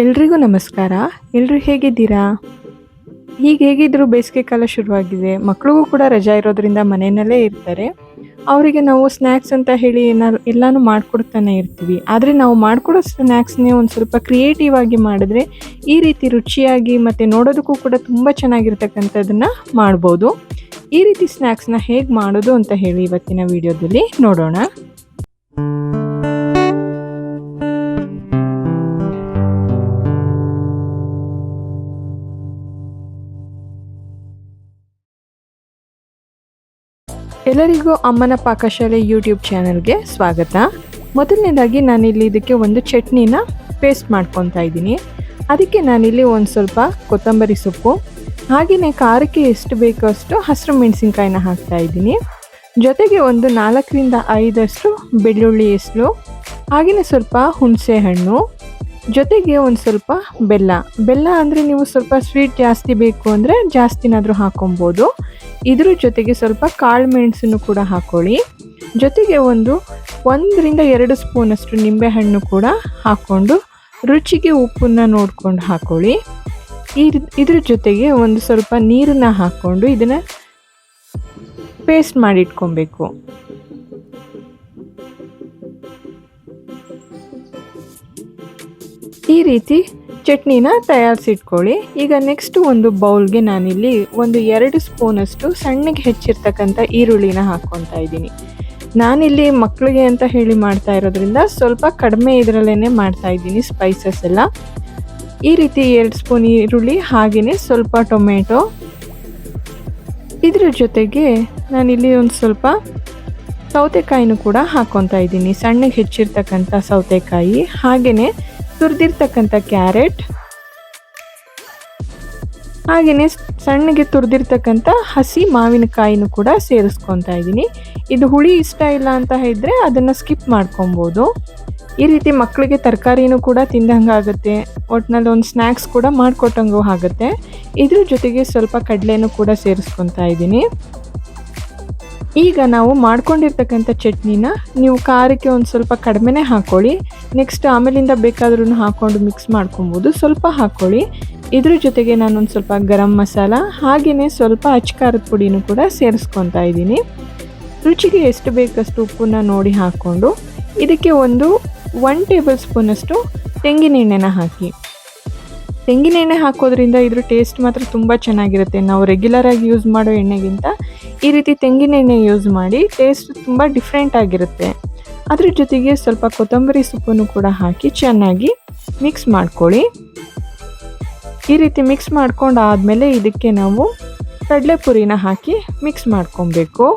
ಎಲ್ರಿಗೂ ನಮಸ್ಕಾರ. ಎಲ್ಲರೂ ಹೇಗಿದ್ದೀರಾ? ಈಗ ಹೇಗಿದ್ರು ಬೇಸಿಗೆ ಕಾಲ ಶುರುವಾಗಿದೆ. ಮಕ್ಳಿಗೂ ಕೂಡ ರಜಾ ಇರೋದ್ರಿಂದ ಮನೆಯಲ್ಲೇ ಇರ್ತಾರೆ. ಅವರಿಗೆ ನಾವು ಸ್ನ್ಯಾಕ್ಸ್ ಅಂತ ಹೇಳಿ ಎಲ್ಲಾನು ಮಾಡ್ಕೊಡ್ತಾನೆ ಇರ್ತೀವಿ. ಆದರೆ ನಾವು ಮಾಡ್ಕೊಡೋ ಸ್ನ್ಯಾಕ್ಸ್‌ನೇ ಒಂದು ಸ್ವಲ್ಪ ಕ್ರಿಯೇಟಿವ್ ಆಗಿ ಮಾಡಿದ್ರೆ, ಈ ರೀತಿ ರುಚಿಯಾಗಿ ಮತ್ತೆ ನೋಡೋದಕ್ಕೂ ಕೂಡ ತುಂಬ ಚೆನ್ನಾಗಿರ್ತಕ್ಕಂಥದ್ದನ್ನ ಮಾಡ್ಬೋದು. ಈ ರೀತಿ ಸ್ನ್ಯಾಕ್ಸ್‌ನ ಹೇಗೆ ಮಾಡೋದು ಅಂತ ಹೇಳಿ ಇವತ್ತಿನ ವಿಡಿಯೋದಲ್ಲಿ ನೋಡೋಣ. ಎಲ್ಲರಿಗೂ ಅಮ್ಮನ ಪಾಕಶಾಲೆ ಯೂಟ್ಯೂಬ್ ಚಾನಲ್ಗೆ ಸ್ವಾಗತ. ಮೊದಲನೇದಾಗಿ ನಾನಿಲ್ಲಿ ಇದಕ್ಕೆ ಒಂದು ಚಟ್ನಿನ ಪೇಸ್ಟ್ ಮಾಡ್ಕೊತಾ ಇದ್ದೀನಿ. ಅದಕ್ಕೆ ನಾನಿಲ್ಲಿ ಒಂದು ಸ್ವಲ್ಪ ಕೊತ್ತಂಬರಿ ಸೊಪ್ಪು, ಹಾಗೆಯೇ ಖಾರಕ್ಕೆ ಎಷ್ಟು ಬೇಕೋ ಅಷ್ಟು ಹಸಿರು ಮೆಣಸಿನ್ಕಾಯಿನ ಹಾಕ್ತಾ ಇದ್ದೀನಿ. ಜೊತೆಗೆ ಒಂದು 4ರಿಂದ 5 ಬೆಳ್ಳುಳ್ಳಿ ಎಸಳು, ಹಾಗೆಯೇ ಸ್ವಲ್ಪ ಹುಣಸೆ ಹಣ್ಣು, ಜೊತೆಗೆ ಒಂದು ಸ್ವಲ್ಪ ಬೆಲ್ಲ ಅಂದರೆ ನೀವು ಸ್ವಲ್ಪ ಸ್ವೀಟ್ ಜಾಸ್ತಿ ಬೇಕು ಅಂದರೆ ಜಾಸ್ತಿನಾದರೂ ಹಾಕೊಬೋದು. ಇದ್ರ ಜೊತೆಗೆ ಸ್ವಲ್ಪ ಕಾಳು ಮೆಣಸನ್ನು ಕೂಡ ಹಾಕ್ಕೊಳ್ಳಿ. ಜೊತೆಗೆ 1ರಿಂದ 2 ಸ್ಪೂನಷ್ಟು ನಿಂಬೆಹಣ್ಣು ಕೂಡ ಹಾಕ್ಕೊಂಡು ರುಚಿಗೆ ಉಪ್ಪನ್ನು ನೋಡ್ಕೊಂಡು ಹಾಕ್ಕೊಳ್ಳಿ. ಇದ್ರ ಜೊತೆಗೆ ಒಂದು ಸ್ವಲ್ಪ ನೀರನ್ನು ಹಾಕ್ಕೊಂಡು ಇದನ್ನು ಪೇಸ್ಟ್ ಮಾಡಿ ಇಟ್ಕೊಬೇಕು. ಈ ರೀತಿ ಚಟ್ನಿನ ತಯಾರಿಸಿಟ್ಕೊಳ್ಳಿ. ಈಗ ನೆಕ್ಸ್ಟ್ ಒಂದು ಬೌಲ್ಗೆ ನಾನಿಲ್ಲಿ 2 ಸ್ಪೂನಷ್ಟು ಸಣ್ಣಗೆ ಹೆಚ್ಚಿರ್ತಕ್ಕಂಥ ಈರುಳ್ಳಿನ ಹಾಕ್ಕೊತಾ ಇದ್ದೀನಿ. ನಾನಿಲ್ಲಿ ಮಕ್ಕಳಿಗೆ ಅಂತ ಹೇಳಿ ಮಾಡ್ತಾ ಇರೋದ್ರಿಂದ ಸ್ವಲ್ಪ ಕಡಿಮೆ ಇದರಲ್ಲೇ ಮಾಡ್ತಾ ಇದ್ದೀನಿ ಸ್ಪೈಸಸ್ ಎಲ್ಲ. ಈ ರೀತಿ 2 ಸ್ಪೂನ್ ಈರುಳ್ಳಿ, ಹಾಗೆಯೇ ಸ್ವಲ್ಪ ಟೊಮೆಟೊ. ಇದ್ರ ಜೊತೆಗೆ ನಾನಿಲ್ಲಿ ಒಂದು ಸ್ವಲ್ಪ ಸೌತೆಕಾಯಿನೂ ಕೂಡ ಹಾಕ್ಕೊತಾ ಇದ್ದೀನಿ. ಸಣ್ಣಗೆ ಹೆಚ್ಚಿರ್ತಕ್ಕಂಥ ಸೌತೆಕಾಯಿ, ಹಾಗೆಯೇ ತುರಿದಿರ್ತಕ್ಕಂಥ ಕ್ಯಾರೆಟ್, ಹಾಗೆಯೇ ಸಣ್ಣಗೆ ತುರಿದಿರ್ತಕ್ಕಂಥ ಹಸಿ ಮಾವಿನಕಾಯಿನೂ ಕೂಡ ಸೇರಿಸ್ಕೊತಾ ಇದ್ದೀನಿ. ಇದು ಹುಳಿ ಇಷ್ಟ ಇಲ್ಲ ಅಂತ ಹೇಳಿದ್ರೆ ಅದನ್ನು ಸ್ಕಿಪ್ ಮಾಡ್ಕೊಬೋದು. ಈ ರೀತಿ ಮಕ್ಕಳಿಗೆ ತರಕಾರಿನೂ ಕೂಡ ತಿಂದಂಗಾಗುತ್ತೆ, ಒಟ್ಟಿನಲ್ಲಿ ಒಂದು ಸ್ನ್ಯಾಕ್ಸ್ ಕೂಡ ಮಾಡಿಕೊಟ್ಟಂಗೂ ಆಗುತ್ತೆ. ಇದ್ರ ಜೊತೆಗೆ ಸ್ವಲ್ಪ ಕಡಲೆನೂ ಕೂಡ ಸೇರಿಸ್ಕೊತಾ ಇದ್ದೀನಿ. ಈಗ ನಾವು ಮಾಡ್ಕೊಂಡಿರ್ತಕ್ಕಂಥ ಚಟ್ನಿನ ನೀವು ಖಾರಕ್ಕೆ ಒಂದು ಸ್ವಲ್ಪ ಕಡಿಮೆನೇ ಹಾಕ್ಕೊಳ್ಳಿ. ನೆಕ್ಸ್ಟ್ ಆಮೇಲಿಂದ ಬೇಕಾದ್ರೂ ಹಾಕ್ಕೊಂಡು ಮಿಕ್ಸ್ ಮಾಡ್ಕೊಬೋದು. ಸ್ವಲ್ಪ ಹಾಕ್ಕೊಳ್ಳಿ. ಇದ್ರ ಜೊತೆಗೆ ನಾನೊಂದು ಸ್ವಲ್ಪ ಗರಂ ಮಸಾಲ, ಹಾಗೆಯೇ ಸ್ವಲ್ಪ ಅಚ್ಕಾರದ ಪುಡಿನೂ ಕೂಡ ಸೇರಿಸ್ಕೊತಾ ಇದ್ದೀನಿ. ರುಚಿಗೆ ಎಷ್ಟು ಬೇಕಷ್ಟು ಉಪ್ಪನ್ನು ನೋಡಿ ಹಾಕ್ಕೊಂಡು ಇದಕ್ಕೆ 1 ಟೇಬಲ್ ಸ್ಪೂನಷ್ಟು ತೆಂಗಿನ ಎಣ್ಣೆನ ಹಾಕಿ. ತೆಂಗಿನ ಎಣ್ಣೆ ಹಾಕೋದ್ರಿಂದ ಇದ್ರ ಟೇಸ್ಟ್ ಮಾತ್ರ ತುಂಬ ಚೆನ್ನಾಗಿರುತ್ತೆ. ನಾವು ರೆಗ್ಯುಲರಾಗಿ ಯೂಸ್ ಮಾಡೋ ಎಣ್ಣೆಗಿಂತ ಈ ರೀತಿ ತೆಂಗಿನ ಎಣ್ಣೆ ಯೂಸ್ ಮಾಡಿ ಟೇಸ್ಟ್ ತುಂಬ ಡಿಫ್ರೆಂಟ್ ಆಗಿರುತ್ತೆ. ಅದ್ರ ಜೊತೆಗೆ ಸ್ವಲ್ಪ ಕೊತ್ತಂಬರಿ ಸೊಪ್ಪನ್ನು ಕೂಡ ಹಾಕಿ ಚೆನ್ನಾಗಿ ಮಿಕ್ಸ್ ಮಾಡ್ಕೊಳ್ಳಿ. ಈ ರೀತಿ ಮಿಕ್ಸ್ ಮಾಡ್ಕೊಂಡಾದಮೇಲೆ ಇದಕ್ಕೆ ನಾವು ಕಡಲೆಪುರಿನ ಹಾಕಿ ಮಿಕ್ಸ್ ಮಾಡ್ಕೊಬೇಕು.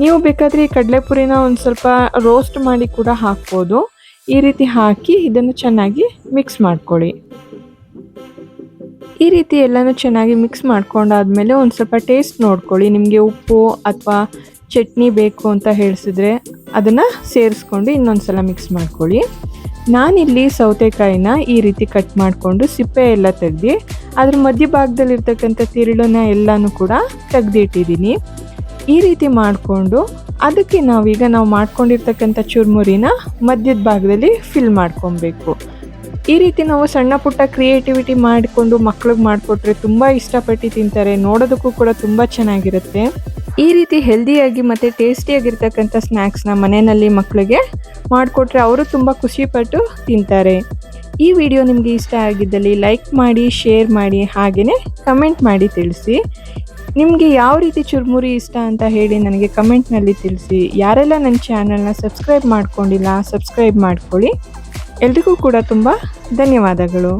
ನೀವು ಬೇಕಾದರೆ ಈ ಕಡಲೆಪುರಿನ ಒಂದು ಸ್ವಲ್ಪ ರೋಸ್ಟ್ ಮಾಡಿ ಕೂಡ ಹಾಕ್ಬೋದು. ಈ ರೀತಿ ಹಾಕಿ ಇದನ್ನು ಚೆನ್ನಾಗಿ ಮಿಕ್ಸ್ ಮಾಡ್ಕೊಳ್ಳಿ. ಈ ರೀತಿ ಎಲ್ಲನೂ ಚೆನ್ನಾಗಿ ಮಿಕ್ಸ್ ಮಾಡ್ಕೊಂಡಾದ್ಮೇಲೆ ಒಂದು ಸ್ವಲ್ಪ ಟೇಸ್ಟ್ ನೋಡ್ಕೊಳ್ಳಿ. ನಿಮಗೆ ಉಪ್ಪು ಅಥವಾ ಚಟ್ನಿ ಬೇಕು ಅಂತ ಹೇಳಿಸಿದ್ರೆ ಅದನ್ನು ಸೇರಿಸ್ಕೊಂಡು ಇನ್ನೊಂದು ಸಲ ಮಿಕ್ಸ್ ಮಾಡ್ಕೊಳ್ಳಿ. ನಾನಿಲ್ಲಿ ಸೌತೆಕಾಯಿನ ಈ ರೀತಿ ಕಟ್ ಮಾಡಿಕೊಂಡು ಸಿಪ್ಪೆ ಎಲ್ಲ ತೆಗೆದು ಅದ್ರ ಮಧ್ಯಭಾಗದಲ್ಲಿರ್ತಕ್ಕಂಥ ತಿರುಳನ್ನ ಎಲ್ಲನೂ ಕೂಡ ತೆಗೆದಿಟ್ಟಿದ್ದೀನಿ. ಈ ರೀತಿ ಮಾಡಿಕೊಂಡು ಅದಕ್ಕೆ ನಾವು ಮಾಡ್ಕೊಂಡಿರ್ತಕ್ಕಂಥ ಚುರುಮುರಿನ ಮಧ್ಯದ ಭಾಗದಲ್ಲಿ ಫಿಲ್ ಮಾಡ್ಕೊಬೇಕು. ಈ ರೀತಿ ನಾವು ಸಣ್ಣ ಪುಟ್ಟ ಕ್ರಿಯೇಟಿವಿಟಿ ಮಾಡಿಕೊಂಡು ಮಕ್ಳಿಗೆ ಮಾಡಿಕೊಟ್ರೆ ತುಂಬ ಇಷ್ಟಪಟ್ಟು ತಿಂತಾರೆ. ನೋಡೋದಕ್ಕೂ ಕೂಡ ತುಂಬ ಚೆನ್ನಾಗಿರುತ್ತೆ. ಈ ರೀತಿ ಹೆಲ್ದಿಯಾಗಿ ಮತ್ತು ಟೇಸ್ಟಿಯಾಗಿರ್ತಕ್ಕಂಥ ಸ್ನ್ಯಾಕ್ಸ್ನ ಮನೆಯಲ್ಲಿ ಮಕ್ಕಳಿಗೆ ಮಾಡಿಕೊಟ್ರೆ ಅವರು ತುಂಬ ಖುಷಿಪಟ್ಟು ತಿಂತಾರೆ. ಈ ವಿಡಿಯೋ ನಿಮಗೆ ಇಷ್ಟ ಆಗಿದ್ದಲ್ಲಿ ಲೈಕ್ ಮಾಡಿ, ಶೇರ್ ಮಾಡಿ, ಹಾಗೆಯೇ ಕಮೆಂಟ್ ಮಾಡಿ ತಿಳಿಸಿ. ನಿಮಗೆ ಯಾವ ರೀತಿ ಚುರುಮುರಿ ಇಷ್ಟ ಅಂತ ಹೇಳಿ ನನಗೆ ಕಮೆಂಟ್ನಲ್ಲಿ ತಿಳಿಸಿ. ಯಾರೆಲ್ಲ ನನ್ನ ಚಾನಲ್ನ ಸಬ್ಸ್ಕ್ರೈಬ್ ಮಾಡ್ಕೊಂಡಿಲ್ಲ, ಸಬ್ಸ್ಕ್ರೈಬ್ ಮಾಡ್ಕೊಳ್ಳಿ. ಎಲ್ರಿಗೂ ಕೂಡ ತುಂಬ ಧನ್ಯವಾದಗಳು.